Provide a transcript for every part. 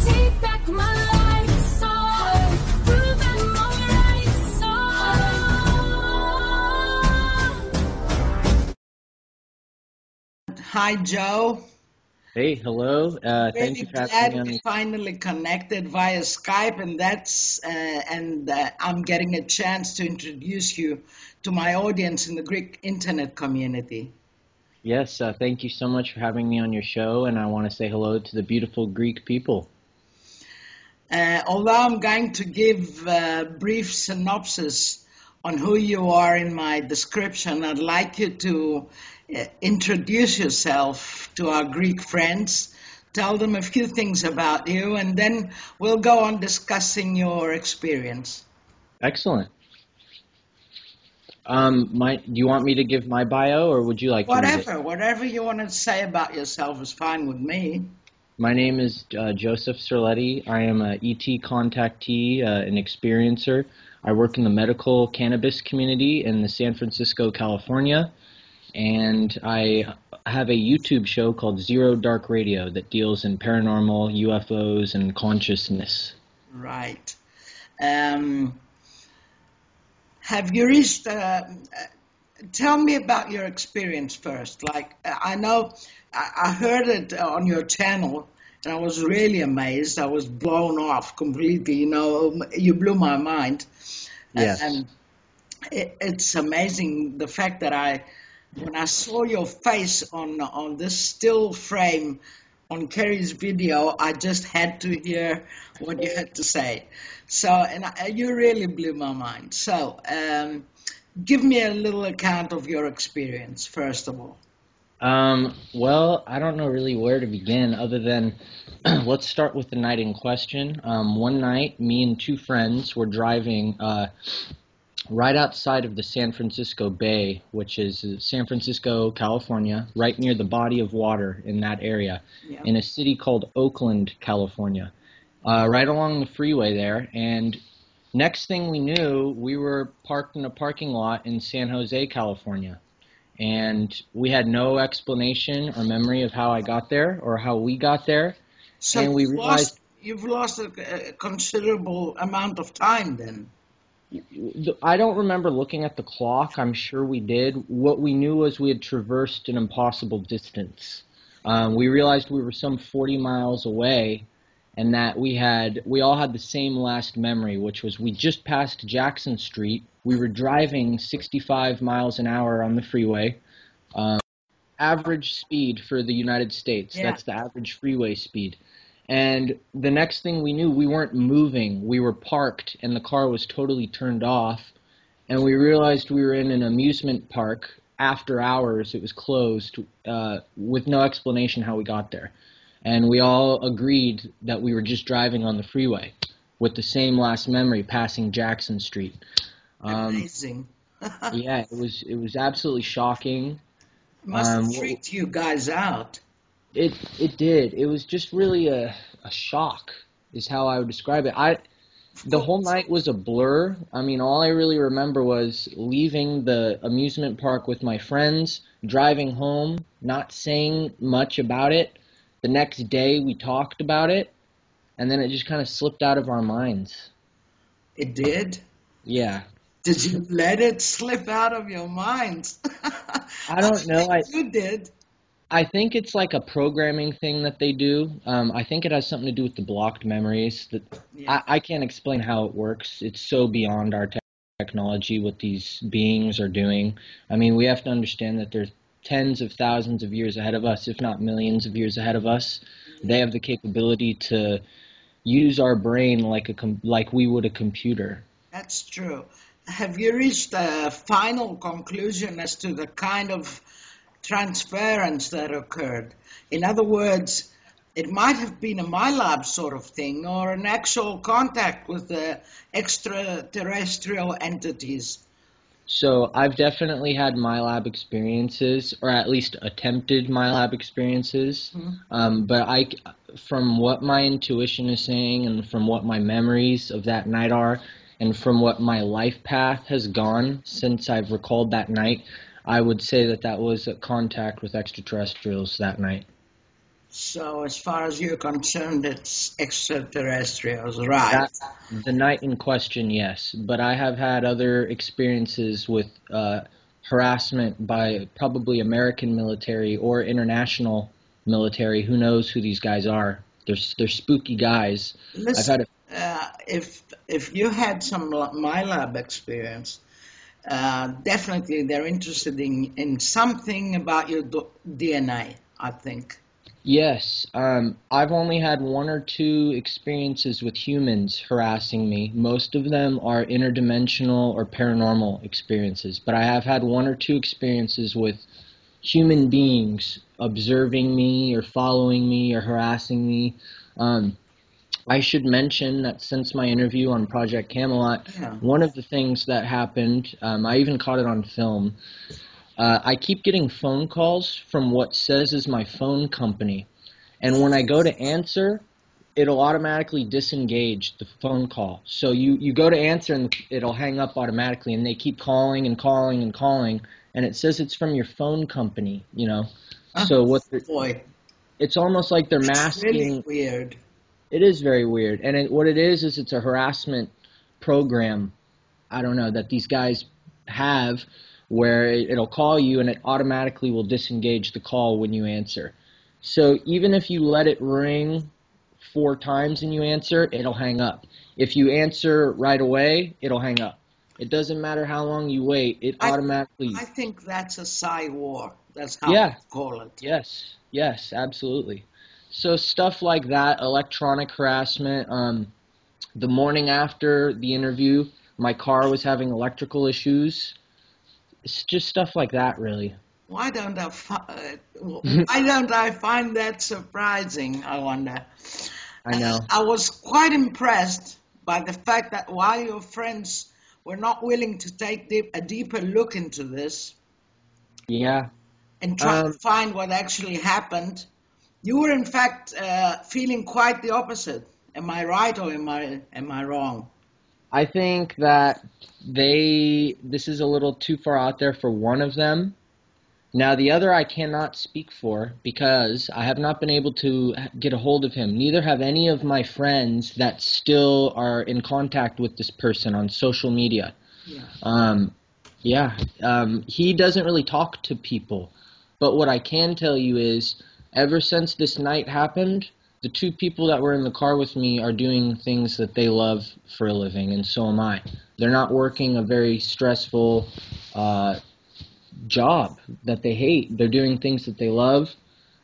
Take back my life, prove I'm alright, Hi, Joe. Hey, hello. Thank Really you for having me glad on. we finally connected via Skype, and I'm getting a chance to introduce you to my audience in the Greek internet community. Yes, thank you so much for having me on your show, and I want to say hello to the beautiful Greek people. Although I'm going to give a brief synopsis on who you are in my description, I'd like you to introduce yourself to our Greek friends, tell them a few things about you, and then we'll go on discussing your experience. Excellent. Do you want me to give my bio, or would you like to read it? Whatever you want to say about yourself is fine with me. My name is Joseph CERLETTI. I am an ET contactee, an experiencer. I work in the medical cannabis community in the San Francisco, California, and I have a YouTube show called Zero Dark Radio that deals in paranormal, UFOs, and consciousness. Right. Have you reached, tell me about your experience first. Like, I know, I heard it on your channel, and I was really amazed. I was blown off completely, you blew my mind. Yes. And it's amazing the fact that when I saw your face on this still frame on Kerry's video, I just had to hear what you had to say. So, you really blew my mind. So, give me a little account of your experience, first of all. Well, I don't know really where to begin other than let's start with the night in question. One night, me and two friends were driving right outside of the San Francisco Bay, which is San Francisco, California, right near the body of water in that area, in a city called Oakland, California, right along the freeway there. And next thing we knew, we were parked in a parking lot in San Jose, California. And we had no explanation or memory of how I got there or how we got there. So and we realized you've lost a considerable amount of time then. I don't remember looking at the clock. I'm sure we did. What we knew was we had traversed an impossible distance. We realized we were some 40 miles away, and that we all had the same last memory, which was we just passed Jackson Street. We were driving 65 miles an hour on the freeway, average speed for the United States. Yeah. That's the average freeway speed. And the next thing we knew, we weren't moving. We were parked, and the car was totally turned off. And we realized we were in an amusement park after hours. It was closed with no explanation how we got there. And we all agreed that we were just driving on the freeway with the same last memory, passing Jackson Street. Amazing. Yeah, it was absolutely shocking. It must have freaked you guys out. It did. It was just really a shock, is how I would describe it. The whole night was a blur. I mean, all I really remember was leaving the amusement park with my friends, driving home, not saying much about it. The next day we talked about it, and then it just kind of slipped out of our minds. It did? Yeah. Did you let it slip out of your minds? I don't know. You did. I think it's like a programming thing that they do. I think it has something to do with the blocked memories. I can't explain how it works. It's so beyond our technology what these beings are doing. I mean, we have to understand that there's tens of thousands of years ahead of us, if not millions of years ahead of us. They have the capability to use our brain like we would a computer. That's true. Have you reached a final conclusion as to the kind of transference that occurred? In other words, it might have been a MyLab sort of thing or an actual contact with the extraterrestrial entities. So I've definitely had MyLab experiences, or at least attempted MyLab experiences. But from what my intuition is saying and from what my memories of that night are, and from what my life path has gone since I've recalled that night, I would say that was a contact with extraterrestrials that night. So as far as you're concerned, it's extraterrestrials, right? That the night in question, yes, but I have had other experiences with harassment by probably American military or international military. Who knows who these guys are? They're spooky guys. I've Listen, had a if you had some my lab experience, definitely they're interested in something about your DNA, I think. Yes, I've only had one or two experiences with humans harassing me. Most of them are interdimensional or paranormal experiences, but I have had one or two experiences with human beings observing me or following me or harassing me. Um, I should mention that since my interview on Project Camelot, Yeah. one of the things that happened, I even caught it on film. I keep getting phone calls from what says is my phone company. And when I go to answer, it'll automatically disengage the phone call. So you go to answer and it'll hang up automatically, and they keep calling and calling and calling, and it says it's from your phone company, you know. Oh, So boy, it's almost like they're that's really masking. weird. It is very weird, and what it is it's a harassment program. I don't know that these guys have where it'll call you and it automatically will disengage the call when you answer. So even if you let it ring 4 times and you answer, it'll hang up. If you answer right away, it'll hang up. It doesn't matter how long you wait, it I automatically. I think that's a psy war. That's how I Yeah, call it. yes, absolutely. So stuff like that, electronic harassment. The morning after the interview, my car was having electrical issues. It's just stuff like that, really. Why don't I find that surprising? I wonder. I know. I was quite impressed by the fact that while your friends were not willing to take a deeper look into this Yeah. and try to Um, find what actually happened, you were in fact feeling quite the opposite. Am I right or am I wrong? I think that this is a little too far out there for one of them. Now, the other I cannot speak for because I have not been able to get a hold of him. Neither have any of my friends that still are in contact with this person on social media. Yeah. Um, yeah, he doesn't really talk to people. But what I can tell you is, ever since this night happened, the two people that were in the car with me are doing things that they love for a living, and so am I. They're not working a very stressful job that they hate. They're doing things that they love,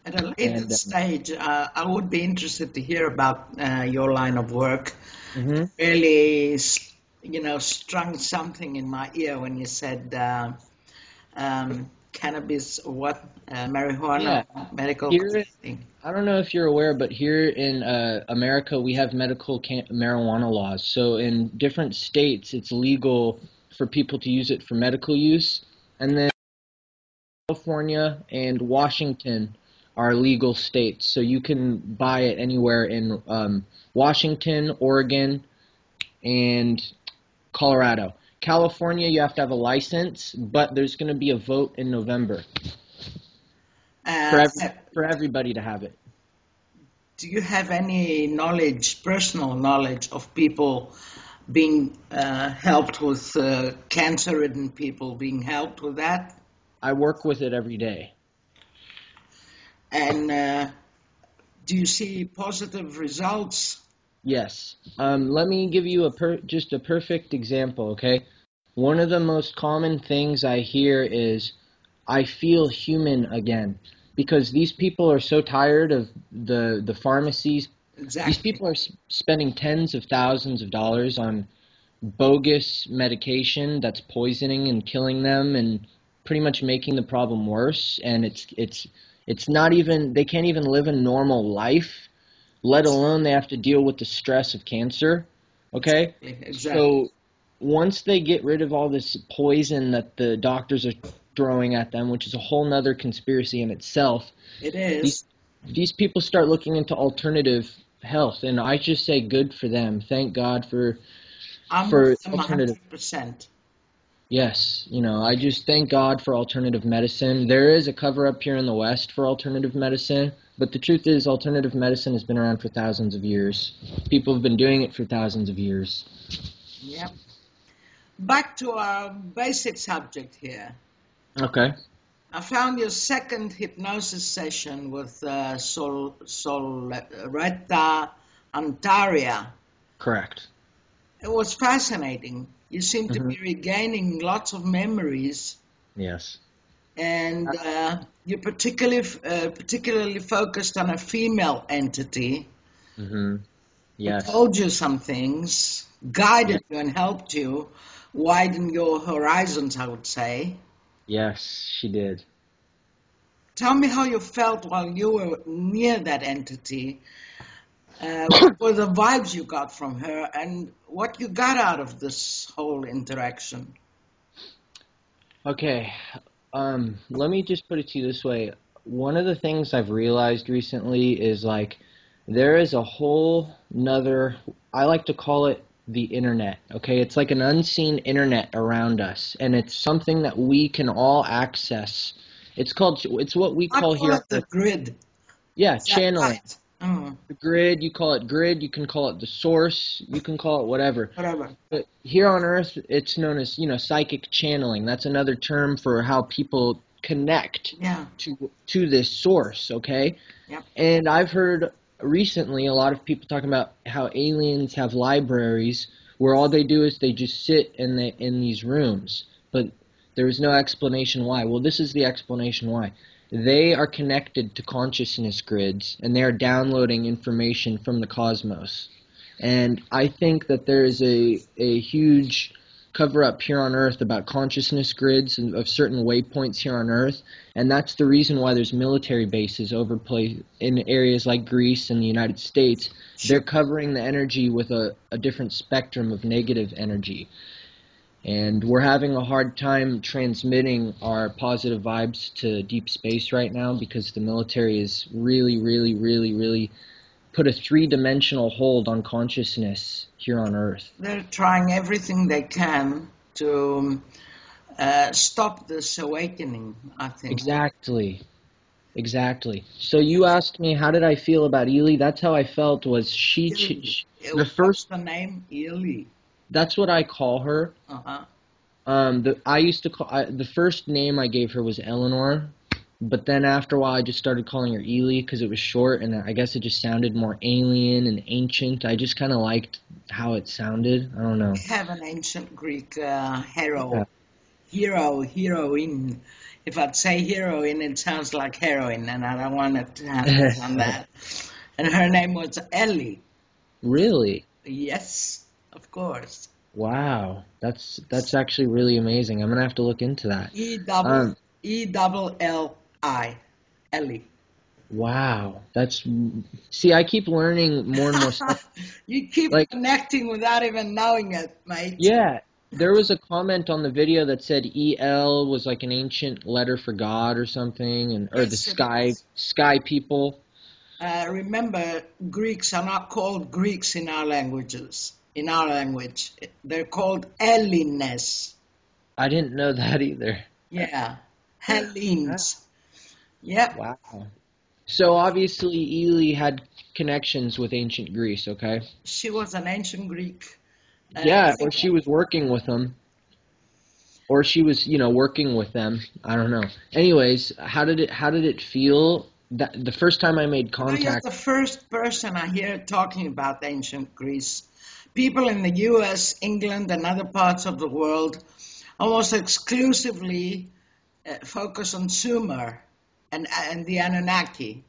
At a later and stage, I would be interested to hear about your line of work. mhm. Really, strung something in my ear when you said cannabis or what, marijuana, Yeah, medical here cannabis. I don't know if you're aware, but here in America, we have medical marijuana laws. So in different states, it's legal for people to use it for medical use. And then California and Washington are legal states. So you can buy it anywhere in Washington, Oregon, and Colorado. California, you have to have a license, but there's going to be a vote in November Uh, for for everybody to have it. do you have any knowledge, personal knowledge of people being helped with cancer-ridden people being helped with that? I work with it every day. And do you see positive results? Yes. Let me give you just a perfect example, okay? One of the most common things I hear is, I feel human again. Because these people are so tired of the pharmacies. These Exactly. people are spending tens of thousands of dollars on bogus medication that's poisoning and killing them and pretty much making the problem worse. And it's not even, they can't even live a normal life, let alone they have to deal with the stress of cancer. Okay? Exactly. So once they get rid of all this poison that the doctors are throwing at them, which is a whole nother conspiracy in itself, It these is. these people start looking into alternative health, and I just say good for them. Thank God I'm with for them alternative. 100%. Yes, I just thank God for alternative medicine. There is a cover up here in the West for alternative medicine, but the truth is alternative medicine has been around for thousands of years. People have been doing it for thousands of years. Yep. Back to our basic subject here. Okay. I found your second hypnosis session with Solretta Antaria. Correct. It was fascinating. You seem to be regaining lots of memories, Yes. and you particularly focused on a female entity Mm-hmm. who Yes. told you some things, Yes. guided you and helped you widen your horizons, I would say. Yes, she did. Tell me how you felt while you were near that entity. What were the vibes you got from her, and what you got out of this whole interaction? Okay. Let me just put it to you this way. One of the things I've realized recently is like there is a whole nother, I like to call it the internet. Okay, it's like an unseen internet around us, and it's something that we can all access. It's what we I call call here it on the Earth. grid. Yeah, Is that channeling. right? Mm, The grid, you call it grid, you can call it the source, you can call it whatever. whatever. But here on Earth, it's known as, psychic channeling. That's another term for how people connect Yeah. to this source, okay? Yep. And I've heard recently a lot of people talking about how aliens have libraries where all they do is they just sit in these rooms, but there is no explanation why. Well, this is the explanation why. They are connected to consciousness grids, and they are downloading information from the cosmos. And I think that there is a huge cover-up here on Earth about consciousness grids and of certain waypoints here on Earth, and that's the reason why there's military bases in areas like Greece and the United States. They're Sure. covering the energy with a different spectrum of negative energy. And we're having a hard time transmitting our positive vibes to deep space right now because the military is really, really, really, really put a three-dimensional hold on consciousness here on Earth. They're trying everything they can to stop this awakening, I think. Exactly. Exactly. So you asked me how did I feel about Ely? That's how I felt was Illy. the What's first the name? Illy. that's what I call her. Uh-huh. The first name I gave her was Eleanor, but then after a while I just started calling her Ely because it was short and I guess it just sounded more alien and ancient. I just kind of liked how it sounded. I don't know. We have an ancient Greek Yeah. heroine. If I'd say heroine, it sounds like heroin, and I don't want it to have on that. And her name was Ellie. Really? Yes, of course. Wow. That's actually really amazing. I'm gonna have to look into that. E double Um, Elli. Ellie. wow. See, I keep learning more and more stuff. You keep Like, connecting without even knowing it, mate. yeah, there was a comment on the video that said EL was like an ancient letter for God or something, or the Yes, it is. sky people. Remember, Greeks are not called Greeks in our languages. In our language, they're called Hellenes. I didn't know that either. Yeah, Ah, Hellenes. Yep, wow. So obviously Ely had connections with ancient Greece, okay? she was an ancient Greek. Yeah, or she Figure. was working with them, or she was, working with them. I don't know. Anyways, how did it feel that the first time I made You're contact? the first person I hear talking about ancient Greece. People in the US, England, and other parts of the world almost exclusively focus on Sumer and the Anunnaki.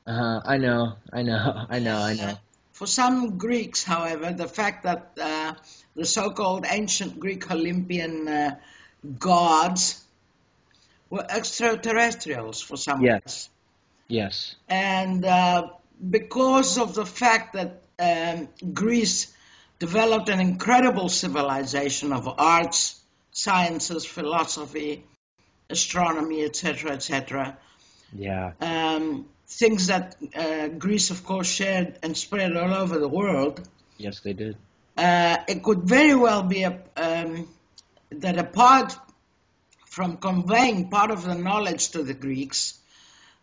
I know, I know, I know, I Uh, know. for some Greeks, however, the fact that the so-called ancient Greek Olympian gods were extraterrestrials for some of Yes, us. yes. And because of the fact that Greece developed an incredible civilization of arts, sciences, philosophy, astronomy, etc., Yeah. things that Greece, of course, shared and spread all over the world, Yes, they did. it could very well be that apart from conveying part of the knowledge to the Greeks,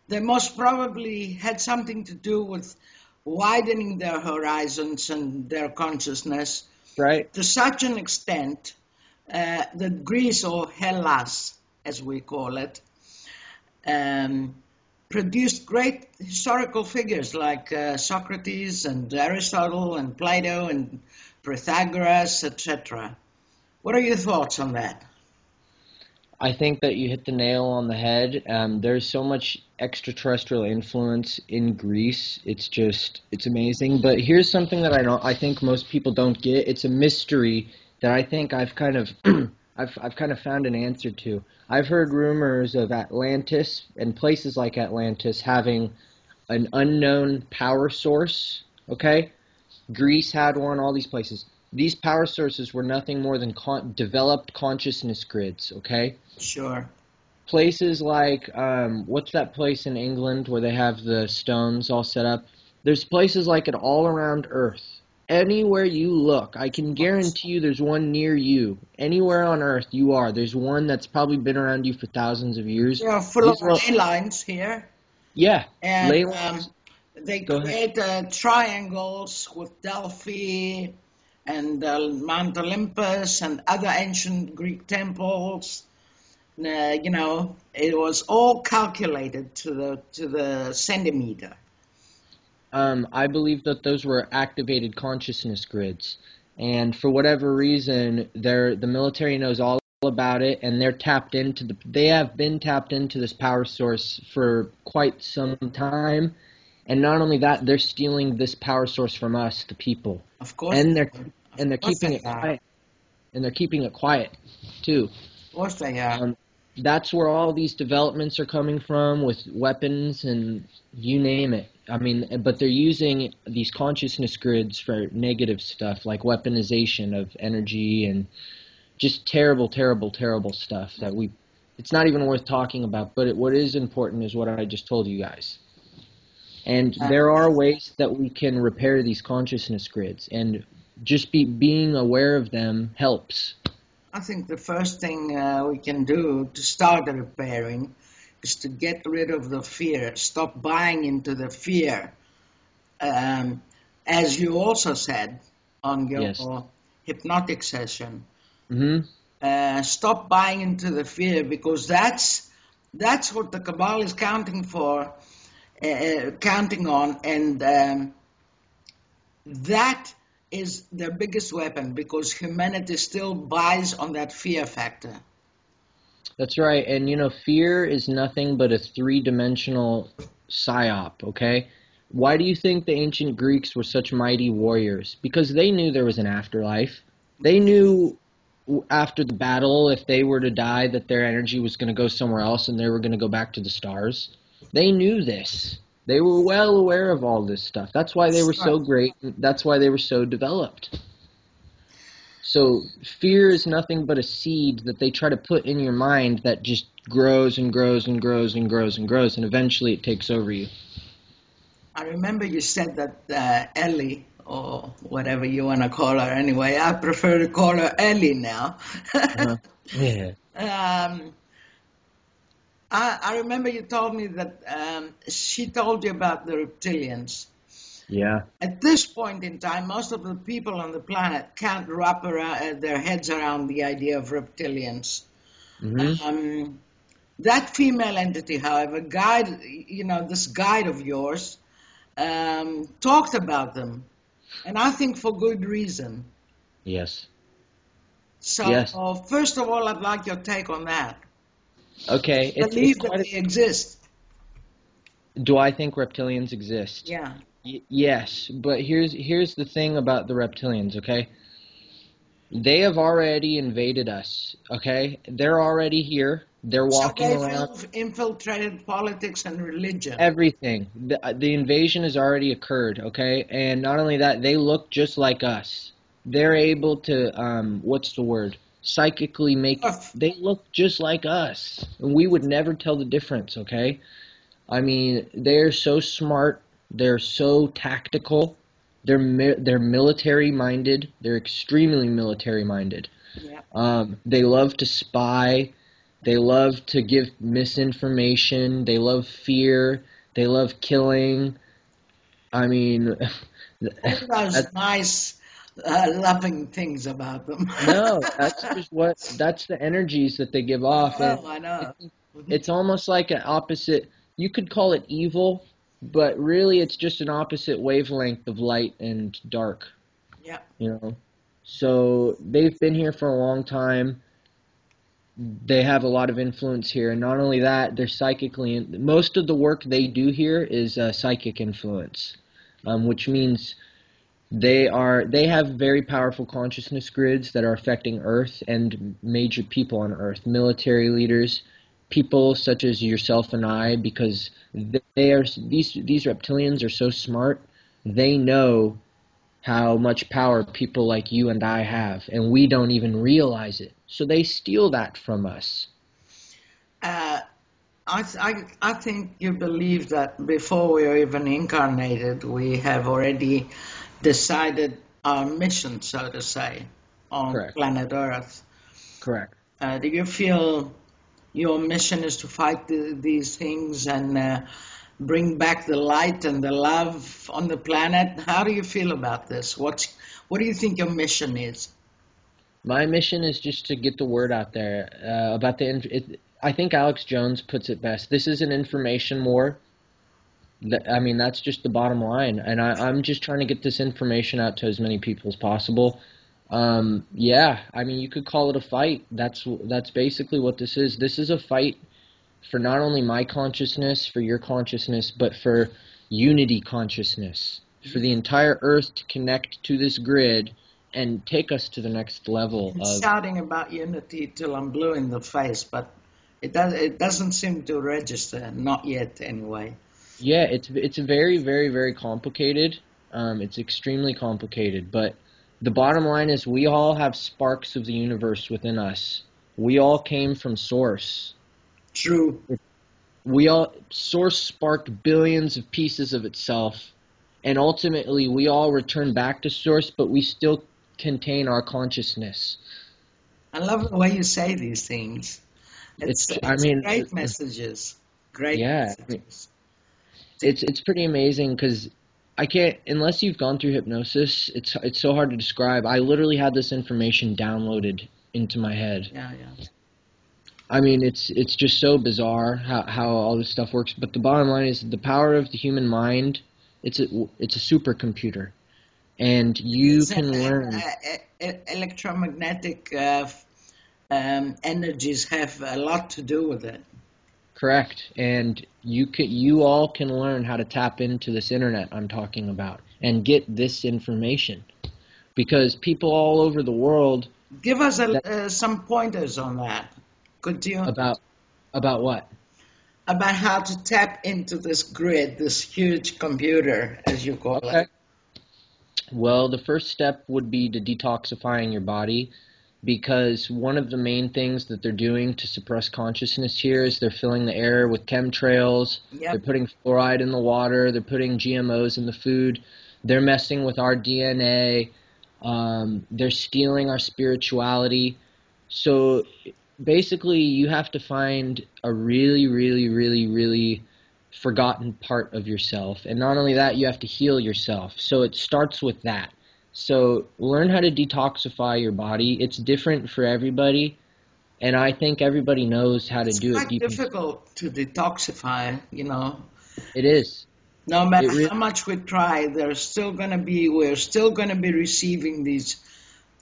they most probably had something to do with widening their horizons and their consciousness Right? to such an extent that Greece, or Hellas as we call it, produced great historical figures like Socrates and Aristotle and Plato and Pythagoras, etc. What are your thoughts on that? I think that you hit the nail on the head. There's so much extraterrestrial influence in Greece. It's amazing. But here's something that I think most people don't get. It's a mystery that I think I've kind of, I've kind of found an answer to. I've heard rumors of Atlantis and places like Atlantis having an unknown power source. Okay, Greece had one. All these places. These power sources were nothing more than developed consciousness grids. Okay. Sure. Places like what's that place in England where they have the stones all set up? There's places like it all around Earth. Anywhere you look, I can guarantee you there's one near you. Anywhere on Earth you are, there's one that's probably been around you for thousands of years. They are full of ley lines here, Yeah, ley and lines. they Go ahead. create triangles with Delphi and Mount Olympus and other ancient Greek temples. It was all calculated to the centimeter. I believe that those were activated consciousness grids, and for whatever reason, the military knows all about it, and they have been tapped into this power source for quite some time, and not only that, they're stealing this power source from us, the people, Of course, and of they're course keeping they it are. quiet, and they're keeping it quiet too. Of course they are. That's where all these developments are coming from with weapons and you name it. I mean, but they're using these consciousness grids for negative stuff like weaponization of energy and just terrible, terrible, terrible stuff that it's not even worth talking about. But what is important is what I just told you guys. And there are ways that we can repair these consciousness grids, and just being aware of them helps. I think the first thing we can do to start repairing is to get rid of the fear, stop buying into the fear. As you also said on your Yes. hypnotic session, Mm-hmm. stop buying into the fear, because that's what the cabal is counting on, and that is their biggest weapon, because humanity still buys on that fear factor. That's right, and fear is nothing but a three-dimensional psyop, okay? Why do you think the ancient Greeks were such mighty warriors? Because they knew there was an afterlife. They knew after the battle, if they were to die, that their energy was going to go somewhere else and they were going to go back to the stars. They knew this. They were well aware of all this stuff. That's why they were so great. That's why they were so developed. So fear is nothing but a seed that they try to put in your mind that just grows and grows and grows and grows and grows, and eventually it takes over you. I remember you said that Ellie, or whatever you want to call her anyway, I prefer to call her Ellie now. Uh-huh. Yeah. I remember you told me that she told you about the reptilians. Yeah. At this point in time, most of the people on the planet can't wrap their heads around the idea of reptilians. Mm-hmm. That female entity, however, this guide of yours, talked about them, and I think for good reason. Yes. So, Yes. first of all, I'd like your take on that. Okay. Believe that they exist. Do I think reptilians exist? Yeah. Yes, but here's the thing about the reptilians, okay? They have already invaded us, okay? They're already here. They're So walking they've around. infiltrated politics and religion. Everything. The invasion has already occurred, okay? And not only that, they look just like us. They're able to, what's the word? Psychically they look just like us. And we would never tell the difference, okay? I mean, they're so smart. They're so tactical. They're military minded. They're extremely military minded. Yeah. They love to spy. They love to give misinformation. They love fear. They love killing. I mean, All those that, nice, loving things about them. no, that's just that's the energies that they give off. And Oh, I I know. think it's almost like an opposite, you could call it evil, but really it's just an opposite wavelength of light and dark, Yeah. you know? So they've been here for a long time. They have a lot of influence here, and not only that, they're psychically. Most of the work they do here is psychic influence, which means they have very powerful consciousness grids that are affecting Earth and major people on Earth, military leaders, people such as yourself and I, because they are these reptilians are so smart. They know how much power people like you and I have, and we don't even realize it. So they steal that from us. Uh, I think you believe that before we are even incarnated, we have already decided our mission, so to say, on Correct. planet Earth. Correct. Do you feel your mission is to fight these things and bring back the light and the love on the planet? How do you feel about this? What do you think your mission is? My mission is just to get the word out there about I think Alex Jones puts it best. This is an information war. I mean, that's just the bottom line, and I'm just trying to get this information out to as many people as possible. Yeah, I mean, you could call it a fight. That's basically what this is. This is a fight for not only my consciousness, for your consciousness, but for unity consciousness, for the entire Earth to connect to this grid and take us to the next level I'm of. shouting about unity till I'm blue in the face, but it doesn't seem to register, not yet anyway. Yeah, it's very, very, very complicated. It's extremely complicated, but the bottom line is we all have sparks of the universe within us. We all came from Source. True. Source sparked billions of pieces of itself, and ultimately we all return back to Source, but we still contain our consciousness. I love the way you say these things. I It's mean, great messages. Great yeah, I mean, messages. it's pretty amazing because I can't unless you've gone through hypnosis. It's so hard to describe. I literally had this information downloaded into my head. Yeah, yeah. I mean, it's just so bizarre how all this stuff works. But the bottom line is the power of the human mind. It's a supercomputer, and you These can learn. electromagnetic energies have a lot to do with it. Correct, and you all can learn how to tap into this internet I'm talking about and get this information because people all over the world Give us that some pointers on that. Could you? about what? About how to tap into this grid, this huge computer, as you call it. Okay. Well, the first step would be to detoxifying your body because one of the main things that they're doing to suppress consciousness here is they're filling the air with chemtrails, they're Yep. putting fluoride in the water, they're putting GMOs in the food, they're messing with our DNA, they're stealing our spirituality. So basically, you have to find a really, really, really, really forgotten part of yourself. And not only that, you have to heal yourself. So it starts with that. So learn how to detoxify your body. It's different for everybody, and I think everybody knows how to It's do it quite deep inside. difficult to detoxify, It is. No It matter really how much we try, we're still gonna be receiving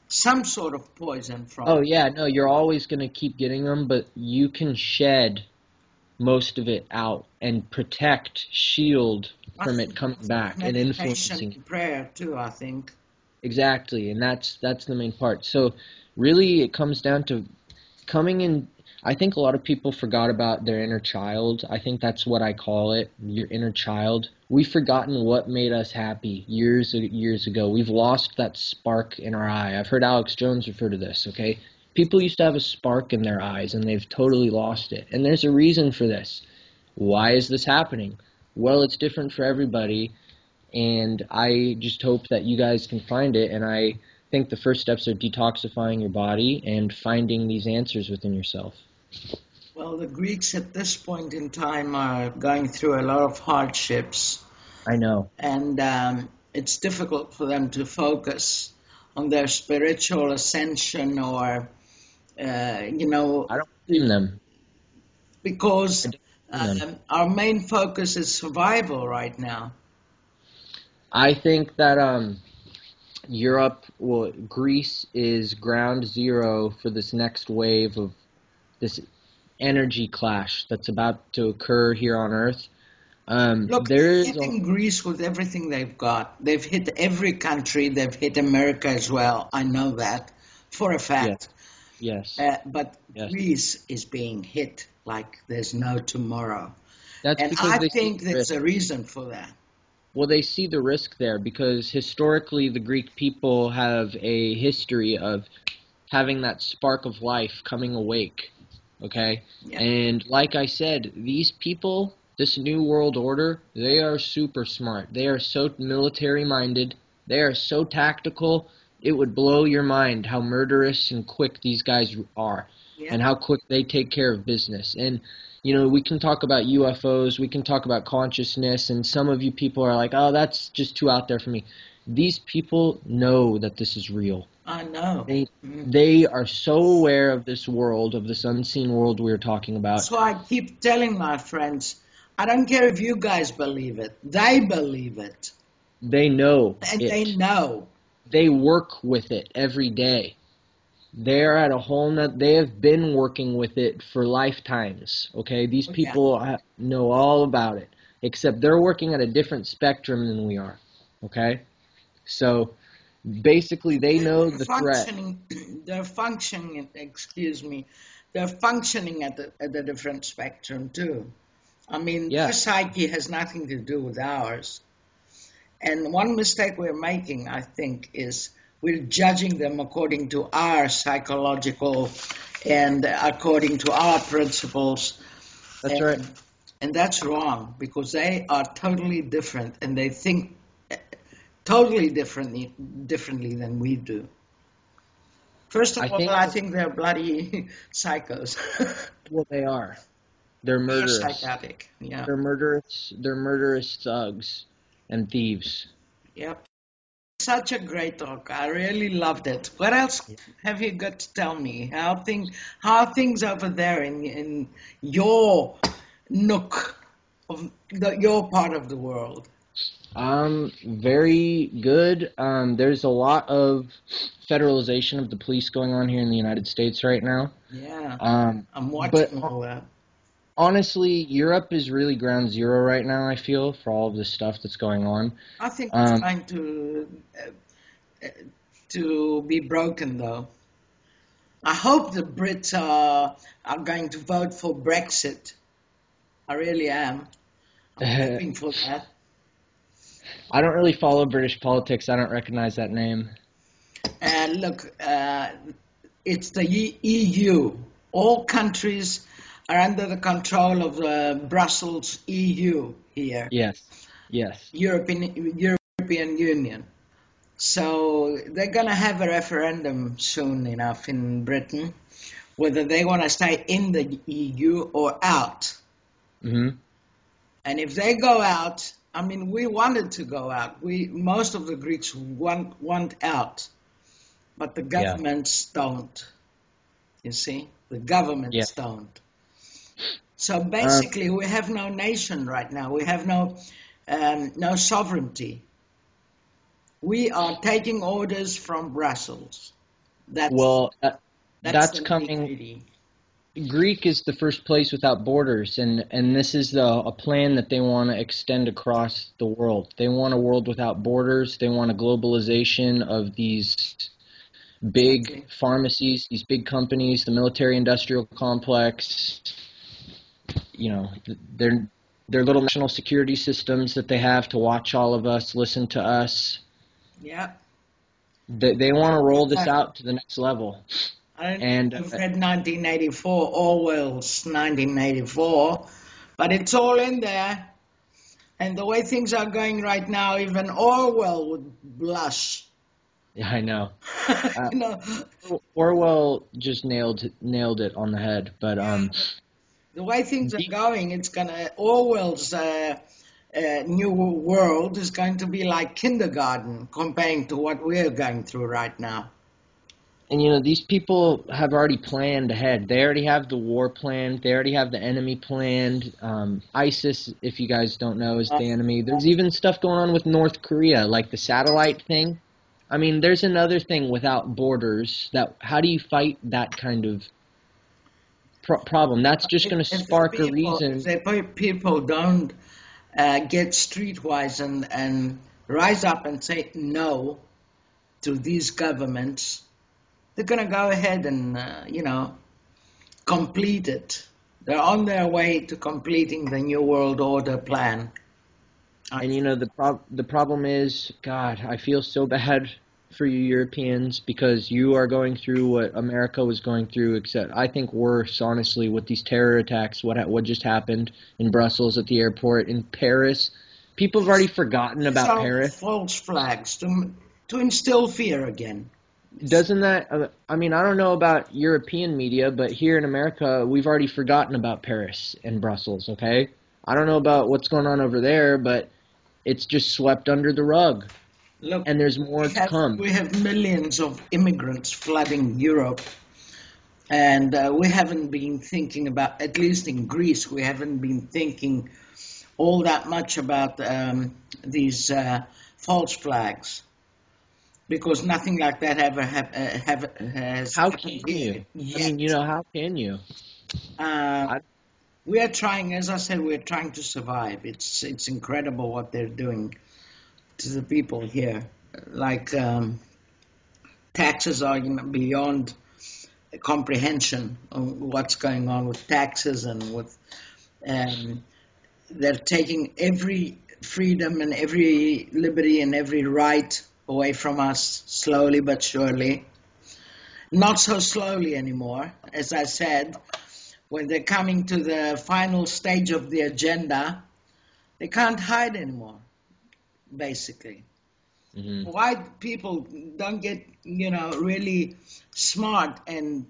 some sort of poison from Oh it. yeah, no, you're always going to keep getting them, but you can shed most of it out and protect, shield I from think it coming back and meditation influencing. and prayer too, I think. Exactly, and that's the main part. So really it comes down to coming in. I think a lot of people forgot about their inner child. I think that's what I call it, your inner child. We've forgotten what made us happy years ago. We've lost that spark in our eye. I've heard Alex Jones refer to this, okay? People used to have a spark in their eyes and they've totally lost it. And there's a reason for this. Why is this happening? Well, it's different for everybody, and I just hope that you guys can find it, and think the first steps are detoxifying your body and finding these answers within yourself. Well, the Greeks at this point in time are going through a lot of hardships, I know. and it's difficult for them to focus on their spiritual ascension or, you know, I don't blame them. I because don't blame them. our main focus is survival right now. I think that Greece is ground zero for this next wave of this energy clash that's about to occur here on Earth. Look, There they're is a, hitting Greece with everything they've got. They've hit every country. They've hit America as well. I know that for a yes, fact. yes, But yes. Greece is being hit like there's no tomorrow. That's And because I they see think the there's risk. a reason for that. Well, they see the risk there because historically the Greek people have a history of having that spark of life coming awake. Okay? Yeah. And like I said, these people, this new world order, they are super smart. They are so military minded. They are so tactical. It would blow your mind how murderous and quick these guys are Yeah. and how quick they take care of business. And we can talk about UFOs, we can talk about consciousness, and some of you people are like, "Oh, that's just too out there for me." These people know that this is real. I know. They are so aware of this world, of this unseen world we were talking about. So I keep telling my friends, I don't care if you guys believe it. They believe it. They know And they it. know. They work with it every day. They're at a whole nother, they have been working with it for lifetimes, okay? These Oh, yeah. people know all about it, except they're working at a different spectrum than we are, okay? So basically they know They're the threat. functioning, they're functioning, excuse me, they're functioning at a different spectrum too. I mean, Yeah, their psyche has nothing to do with ours. And one mistake we're making, I think, is we're judging them according to our psychological and according to our principles. that's right. And that's wrong because they are totally different and they think totally differently than we do. First of I all, think, I think they're bloody psychos. well, they are. They're They're murderous. psychotic. Yeah. They're murderous thugs and thieves. Yep. Such a great talk. I really loved it. What else have you got to tell me? How are things over there in your nook of your part of the world? Very good. There's a lot of federalization of the police going on here in the United States right now. Yeah, I'm But watching all that. honestly, Europe is really ground zero right now, I feel, for all of this stuff that's going on. I think it's Um, going to be broken though. I hope the Brits are going to vote for Brexit. I really am. I'm I hoping for that. don't really follow British politics. I don't recognize that name. And look, it's the EU. All countries are under the control of the Brussels EU here, Yes, yes, European Union. So they're going to have a referendum soon enough in Britain, whether they want to stay in the EU or out. hmm And if they go out, I mean, we wanted to go out. Most of the Greeks want out, but the yeah, governments don't. You see, the yeah. governments don't. So Um, basically, we have no nation right now. We have no sovereignty. We are taking orders from Brussels. That's well, that's that's the nitty coming. gritty. Greek is the first place without borders, and this is a plan that they want to extend across the world. They want a world without borders. They want a globalization of these big Exactly. pharmacies, these big companies, the military-industrial complex. You know, their little national security systems that they have to watch all of us, listen to us. Yeah. They want to roll this I out to the next level, don't know and if you've read 1984, Orwell's 1984, but it's all in there. And the way things are going right now, even Orwell would blush Yeah, I know. Uh, You know, Orwell just nailed it on the head. But the way things are the- going, it's gonna Orwell's new world is going to be like kindergarten comparing to what we're going through right now. and these people have already planned ahead. They already have the war planned. They already have the enemy planned. ISIS, if you guys don't know, is the enemy. There's even stuff going on with North Korea, like the satellite thing. I mean, there's another thing without borders. That how do you fight that kind of problem? That's just going to spark a If reason. the people don't get streetwise and rise up and say no to these governments, they're going to go ahead and, complete it. They're on their way to completing the New World Order plan. And the problem is, God, I feel so bad for you Europeans because you are going through what America was going through, except I think worse, honestly, with these terror attacks. What just happened in Brussels at the airport, in Paris? People have already forgotten These about are Paris. false flags to instill fear again. Doesn't that? I mean, I don't know about European media, but here in America, we've already forgotten about Paris and Brussels. Okay, I don't know about what's going on over there, but it's just swept under the rug. Look, And there's more to come. we have millions of immigrants flooding Europe, and we haven't been thinking about, at least in Greece, we haven't been thinking all that much about these false flags, because nothing like that ever has How happened can here you? I mean, yet. how can you? Uh, I, we are trying, as I said, we're trying to survive. It's incredible what they're doing to the people here. Like taxes are beyond comprehension on what's going on with taxes and with um, they're taking every freedom and every liberty and every right away from us slowly but surely. Not so slowly anymore, as I said. When they're coming to the final stage of the agenda, they can't hide anymore, basically. hmm Why people don't get, really smart and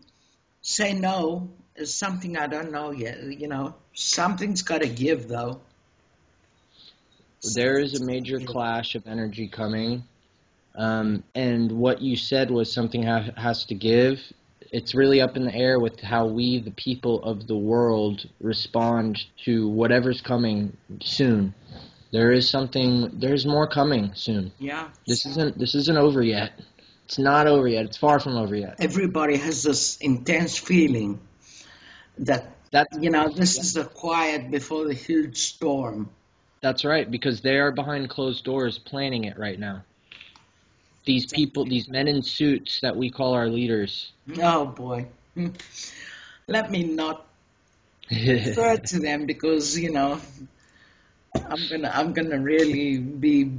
say no is something I don't know yet. Something's got to give, though. There is a Something's got major to give. clash of energy coming, and what you said was something has to give. It's really up in the air with how we, the people of the world, respond to whatever's coming soon. There's more coming soon. Yeah. This isn't over yet. It's not over yet. It's far from over yet. Everybody has this intense feeling that, That's this is the quiet before the huge storm. that's right, because they are behind closed doors planning it right now. These people, these men in suits that we call our leaders. Oh boy. Let me not refer to them because, I'm gonna really be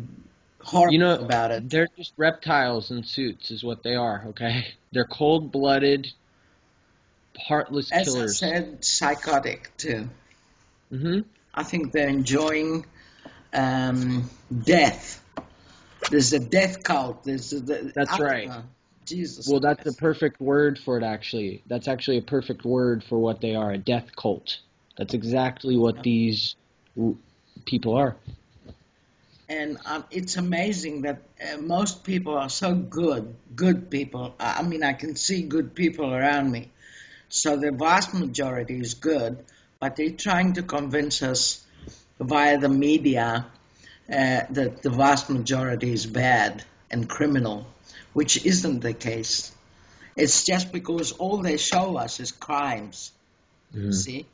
horrible about it. They're just reptiles in suits, is what they are, okay? They're cold-blooded, heartless As I killers. said, psychotic too. hmm I think they're enjoying death. There's a death cult. That's I don't right. know. Jesus Well, that's a Christ. perfect word for it, actually. That's actually a perfect word for what they are, a death cult. That's exactly what these w- people are. And it's amazing that most people are so good people. I mean, I can see good people around me. So the vast majority is good, but they're trying to convince us via the media that the vast majority is bad and criminal, which isn't the case. It's just because all they show us is crimes. hmm See,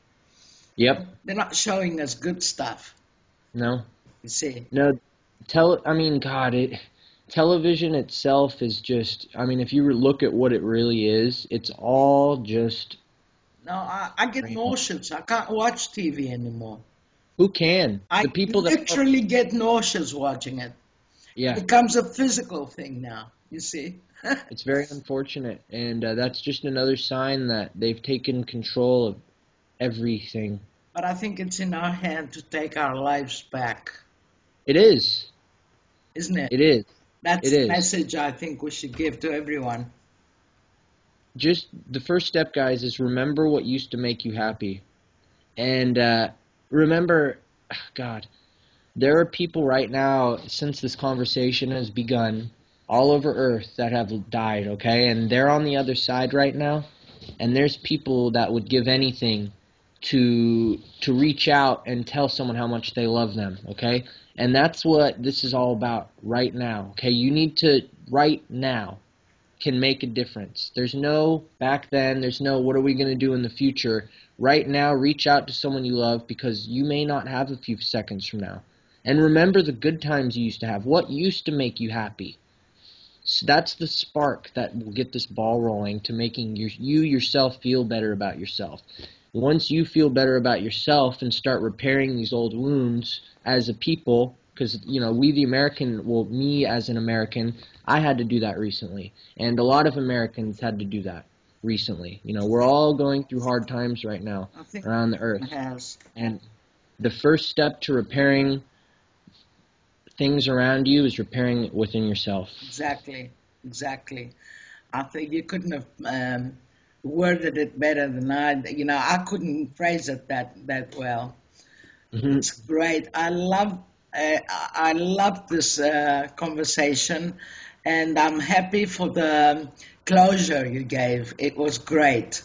Yep. they're not showing us good stuff. No. You see, No. I mean, God, television itself is just, I mean, if you look at what it really is, it's all just no, I get nauseous. I can't watch TV anymore. who can? I The people that are, literally get nauseous watching it. It yeah, becomes a physical thing now. You see. it's very unfortunate, and that's just another sign that they've taken control of everything. But I think it's in our hand to take our lives back, It is. isn't it? It is. That's It the is. message I think we should give to everyone. Just the first step, guys, is remember what used to make you happy. And remember, God, there are people right now, since this conversation has begun, all over Earth that have died, okay? And they're on the other side right now. And there's people that would give anything to reach out and tell someone how much they love them, okay? And that's what this is all about right now, okay? You need to, right now, can make a difference. There's no back then, there's no what are we going to do in the future. Right now, reach out to someone you love because you may not have a few seconds from now. And remember the good times you used to have. What used to make you happy? So that's the spark that will get this ball rolling to making you yourself feel better about yourself. Once you feel better about yourself and start repairing these old wounds as a people, because, you know, we the American, well, me as an American, I had to do that recently. And a lot of Americans had to do that recently. You know, we're all going through hard times right now I think around the earth. it has. And the first step to repairing things around you is repairing it within yourself. Exactly. Exactly. I think you couldn't have worded it better than I. You know, I couldn't phrase it that well. Hmm. It's great. I love this conversation, and I'm happy for the closure you gave. It was great,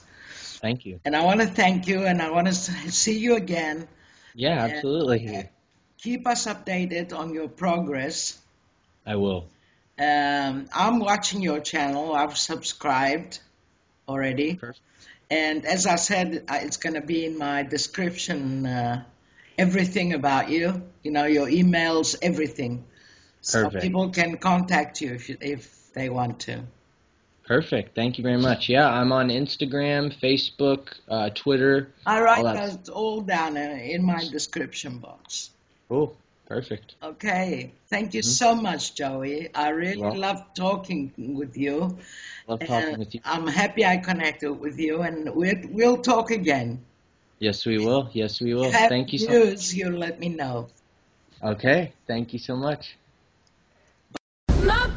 Thank you. and I want to thank you, and I want to see you again. Yeah, And absolutely. keep us updated on your progress. I will. I'm watching your channel. I've subscribed already. Perfect. And as I said, it's going to be in my description, everything about you, you know, your emails, everything. So Perfect. people can contact you if they want to. Perfect. Thank you very much. Yeah, I'm on Instagram, Facebook, Twitter, I all write that. those all down in my description box. Cool. Perfect. Okay. Thank you Hmm. so much, Joey. I really Well, love talking with you. love And talking with you. I'm happy I connected with you, and we'll talk again. Yes, we will. Yes, we If you will. have Thank you so news, you'll let me know. much. Okay. Thank you so much. My